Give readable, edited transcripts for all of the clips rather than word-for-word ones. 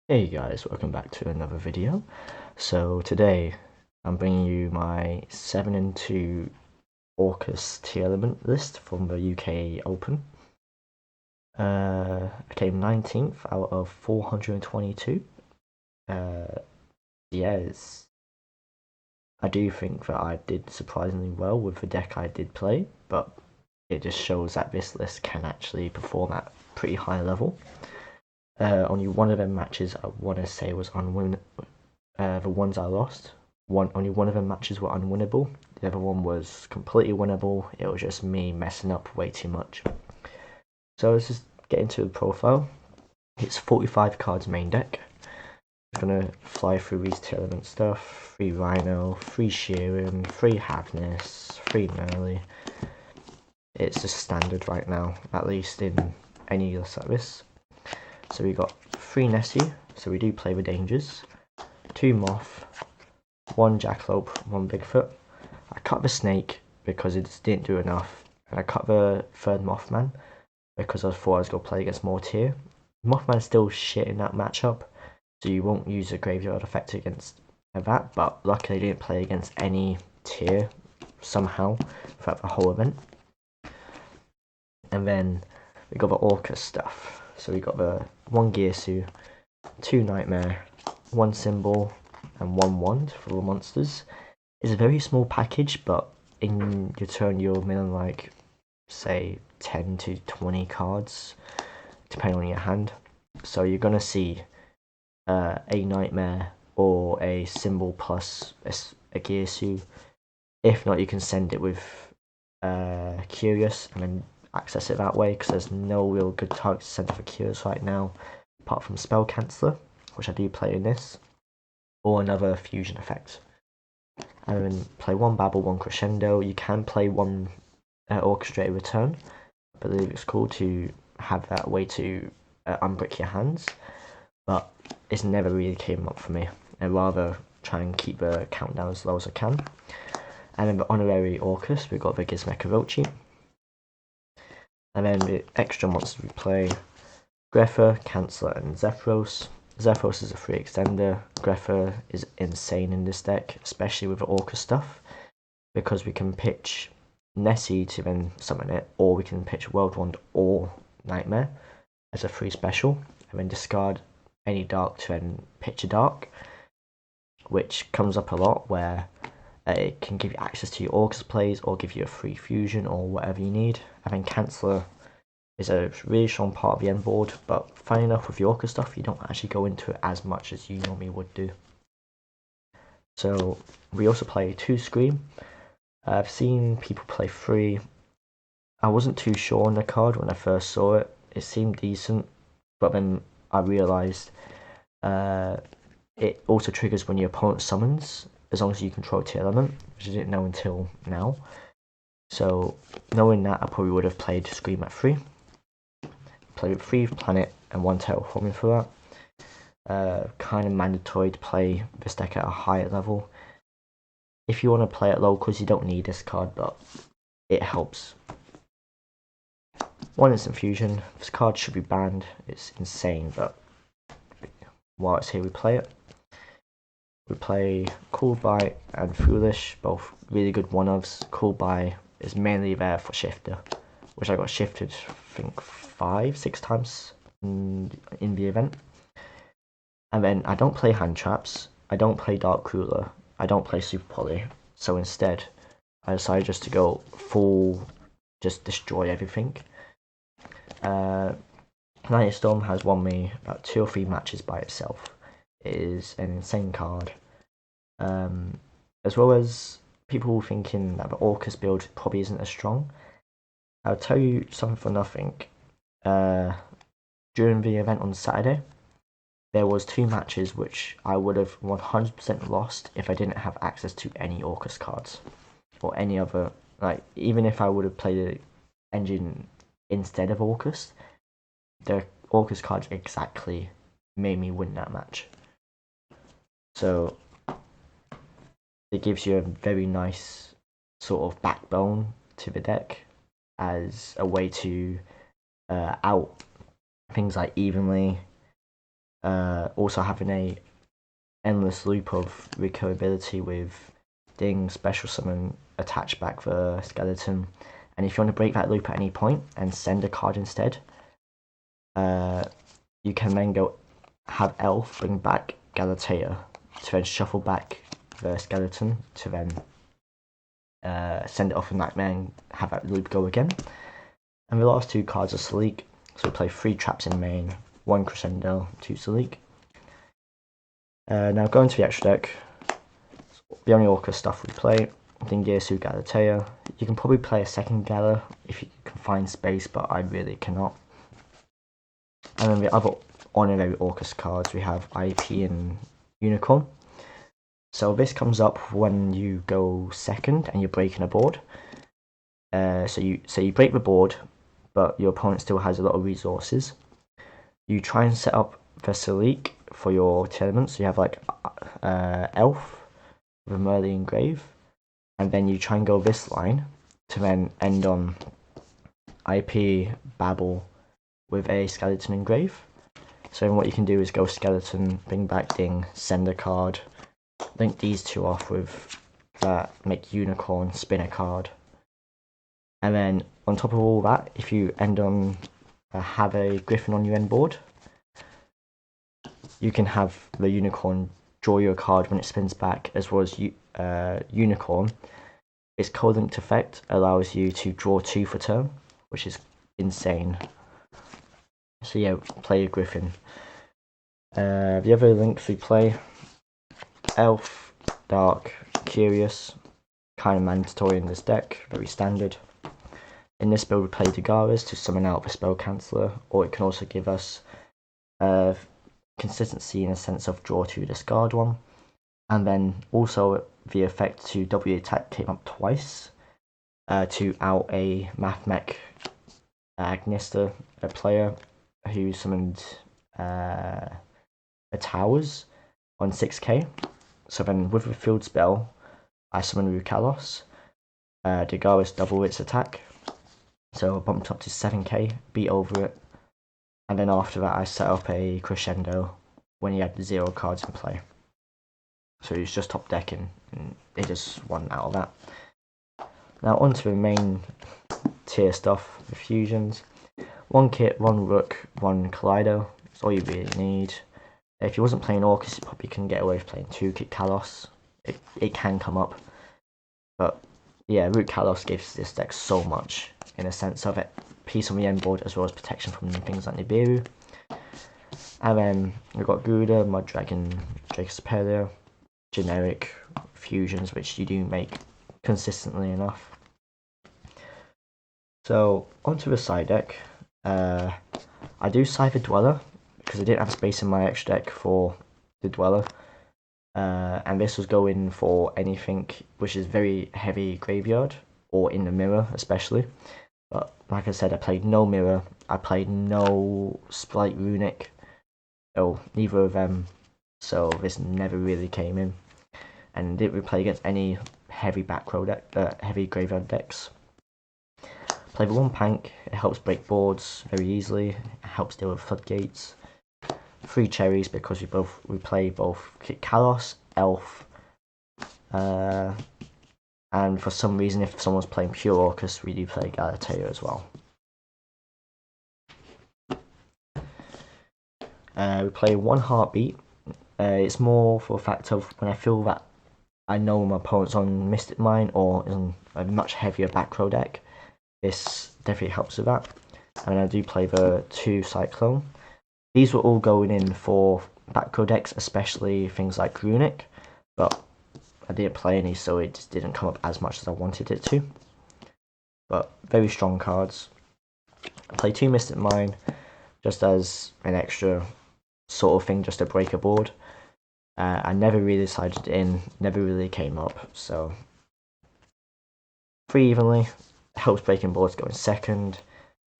Hey guys, welcome back to another video. So today I'm bringing you my 7 and 2 Orcust tier element list from the UK Open. I came 19th out of 422. Yes, I do think that I did surprisingly well with the deck I did play, but it just shows that this list can actually perform at pretty high level. Only one of them matches I want to say was unwinnable. The ones I lost, only one of them matches were unwinnable. The other one was completely winnable. It was just me messing up way too much. So let's just get into the profile. It's 45 cards main deck. I'm gonna fly through these tier element stuff. 3 Rhino, 3 Sheeran, 3 Havness, 3 Merly. It's just standard right now, at least in any list like this. So we got 3 Nessie, so we do play the dangers. 2 Moth, 1 Jackalope, 1 Bigfoot. I cut the Snake because it just didn't do enough, and I cut the third Mothman because I thought I was going to play against more tier. Mothman's still shit in that matchup, so you won't use a graveyard effect against that, but luckily I didn't play against any tier somehow throughout the whole event. And then we got the Orcust stuff. So we got the 1 Gearsu, 2 Nightmare, 1 Symbol, and 1 Wand for the monsters. It's a very small package, but in your turn you'll mill like, say, 10 to 20 cards, depending on your hand. So you're gonna see a Nightmare or a Symbol plus a Gearsu. If not, you can send it with Curious and then access it that way, because there's no real good target to send for Curious right now, apart from Spell Canceller, which I do play in this, or another fusion effect. And then play 1 Babble, 1 Crescendo. You can play 1 Orchestrated Return. I believe it's cool to have that way to unbrick your hands, but it's never really came up for me. I'd rather try and keep the countdown as low as I can. And then the honorary Orcust, we've got the Gizmecha. And then the extra monsters we play, Grepher, Canceller, and Zephyros. Zephyros is a free extender. Grepher is insane in this deck, especially with the Orcust stuff, because we can pitch Nessie to then summon it, or we can pitch World Wand or Nightmare as a free special, and then discard any dark to then pitch a dark, which comes up a lot where it can give you access to your Orcust plays or give you a free fusion or whatever you need. And then Canceller is a really strong part of the end board, but funny enough with the Orcust stuff, you don't actually go into it as much as you normally would do. So we also play 2 Scream. I've seen people play 3. I wasn't too sure on the card when I first saw it. It seemed decent, but then I realised it also triggers when your opponent summons, as long as you control tier element, which I didn't know until now. So knowing that, I probably would have played Scream at 3. Played with 3 Planet and 1 Terraforming for that. Kind of mandatory to play this deck at a higher level. If you want to play it low, because you don't need this card, but it helps. 1 Instant Fusion. This card should be banned. It's insane, but while it's here, we play it. We play Cool Bite and Foolish, both really good one-ofs. Cool Bite is mainly there for Shifter, which I got shifted, I think, 5-6 times in the event. And then I don't play Hand Traps, I don't play Dark Crueler, I don't play Super Poly, so instead I decided just to go full, just destroy everything. Night Storm has won me about 2 or 3 matches by itself. It is an insane card. As well as people thinking that the Orcust build probably isn't as strong. I'll tell you something for nothing. During the event on Saturday, there was 2 matches which I would have 100% lost if I didn't have access to any Orcust cards. Or any other, like, even if I would have played the engine instead of Orcust, the Orcust cards exactly made me win that match. So it gives you a very nice sort of backbone to the deck as a way to out things like Evenly, also having a endless loop of recoverability with Ding, Special Summon, attach back the skeleton, and if you want to break that loop at any point and send a card instead, you can then go have Elf bring back Galatea to then shuffle back the skeleton to then send it off in Nightmare and have that loop go again. And the last two cards are Sleek, so we play 3 traps in main, 1 Crescendo, 2 Sleek. Now going to the extra deck, the only Orcust stuff we play, Dingirsu, Galatea. You can probably play a second Gala if you can find space, but I really cannot. And then the other honorary Orcust cards, we have IP and Unicorn. So this comes up when you go second and you're breaking a board. So you break the board, but your opponent still has a lot of resources. You try and set up the Salik for your tournament. So you have like Elf with a Merlin Grave, and then you try and go this line to then end on IP Babel with a Skeleton Engrave. So what you can do is go Skeleton, bring back Ding, send a card, link these two off with that, make Unicorn, spin a card. And then on top of all that, if you end on have a Griffin on your end board, you can have the Unicorn draw your card when it spins back, as well as Unicorn. Its co-linked effect allows you to draw 2 for turn, which is insane. So yeah, play a Griffin. The other links we play, Elf, Dark, Curious, kind of mandatory in this deck, very standard. In this build we play Dagaras to summon out the Spell Canceller, or it can also give us consistency in a sense of draw 2, discard 1. And then also the effect to W attack came up twice to out a Mathmech Agnista, a player who summoned a Towers on 6k. So then with the field spell, I summon Rukalos. Dagaras double its attack, so bumped up to 7k, beat over it. And then after that I set up a Crescendo when he had 0 cards in play. So he was just top decking, and he just won out of that. Now onto the main tier stuff, the fusions. 1 kit, 1 Rook, 1 Kaleido, that's all you really need. If you wasn't playing Orcust, you probably can get away with playing 2 kit Kalos. It can come up. But yeah, Root Kalos gives this deck so much, in a sense of it. Peace on the end board, as well as protection from things like Nibiru. And then we've got Gouda, Mud Dragon, Drake Superior, generic fusions, which you do make consistently enough. So, onto the side deck. I do side the Dweller, because I didn't have space in my extra deck for the Dweller. And this was going for anything which is very heavy graveyard, or in the mirror especially. But like I said, I played no mirror, I played no Splite Runic, oh, neither of them, so this never really came in. And didn't really play against any heavy back row deck, heavy graveyard decks. Play the 1 Pank, it helps break boards very easily, it helps deal with floodgates. 3 cherries because we play both Kalos, Elf, and for some reason if someone's playing pure Orcust, we do play Galatea as well. We play 1 Heartbeat. It's more for the fact of when I feel that I know my opponent's on Mystic Mine or is on a much heavier back row deck. This definitely helps with that. And I do play the 2 Cyclone. These were all going in for back row decks, especially things like Runic, but I didn't play any, so it just didn't come up as much as I wanted it to. But very strong cards. I play 2 Mystic Mine, just as an extra sort of thing, just to break a board. I never really decided in, never really came up, so 3 evenly, helps breaking boards going second.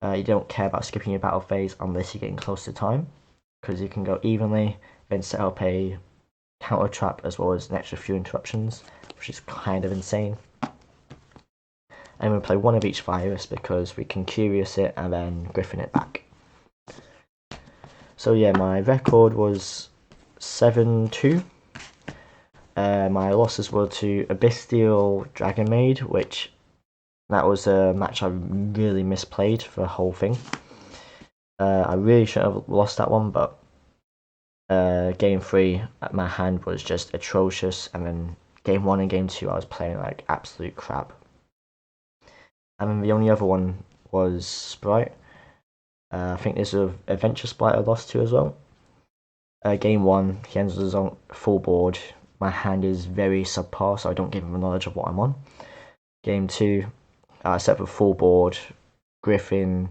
You don't care about skipping your battle phase unless you're getting close to time, because you can go evenly, then set up a counter trap as well as an extra few interruptions, which is kind of insane. And we play 1 of each virus because we can Curious it and then Griffin it back. So yeah, my record was 7-2. My losses were to Abystial Dragon Maid, which that was a match I really misplayed for the whole thing. I really shouldn't have lost that one, but game 3, my hand was just atrocious, and then game 1 and game 2 I was playing like absolute crap. And then the only other one was Sprite. I think there's an Adventure Sprite I lost to as well. Game 1, he ends with his own full board. My hand is very subpar, so I don't give him the knowledge of what I'm on. Game 2, I set up a full board, Griffin,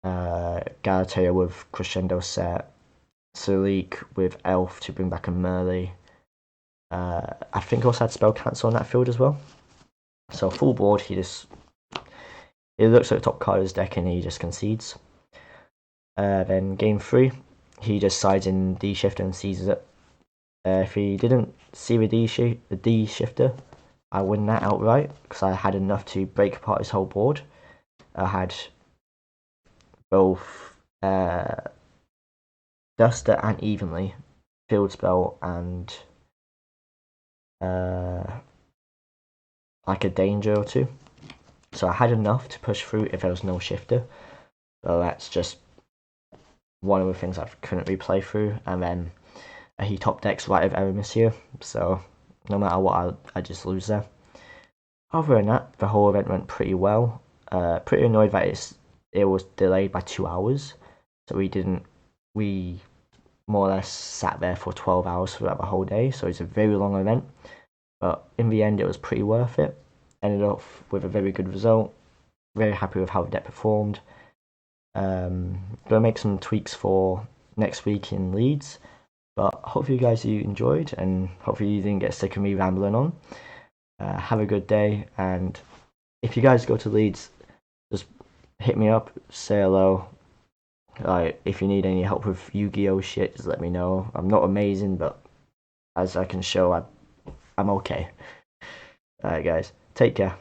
Galatea with Crescendo set, Salik with Elf to bring back a melee. I think I also had Spell Cancel on that field as well. So full board, it looks like the top card of his deck and he just concedes. Then game 3, he just sides in D shifter and seizes it. If he didn't see the D shifter, I win that outright because I had enough to break apart his whole board. I had both Duster and Evenly, Field Spell, and like a Danger or two. So I had enough to push through if there was no shifter. So that's just one of the things I couldn't replay through. And then he top decks Rite of Eramis here, so no matter what, I just lose there. Other than that, the whole event went pretty well. Pretty annoyed that it was delayed by 2 hours, so we more or less sat there for 12 hours throughout the whole day, so it's a very long event, but in the end it was pretty worth it. Ended off with a very good result, very happy with how the deck performed. Gonna make some tweaks for next week in Leeds, but hopefully you enjoyed, and hopefully you didn't get sick of me rambling on. Have a good day, and if you guys go to Leeds, just hit me up, say hello. If you need any help with Yu-Gi-Oh shit, just let me know. I'm not amazing, but as I can show, I'm okay. Alright guys, take care.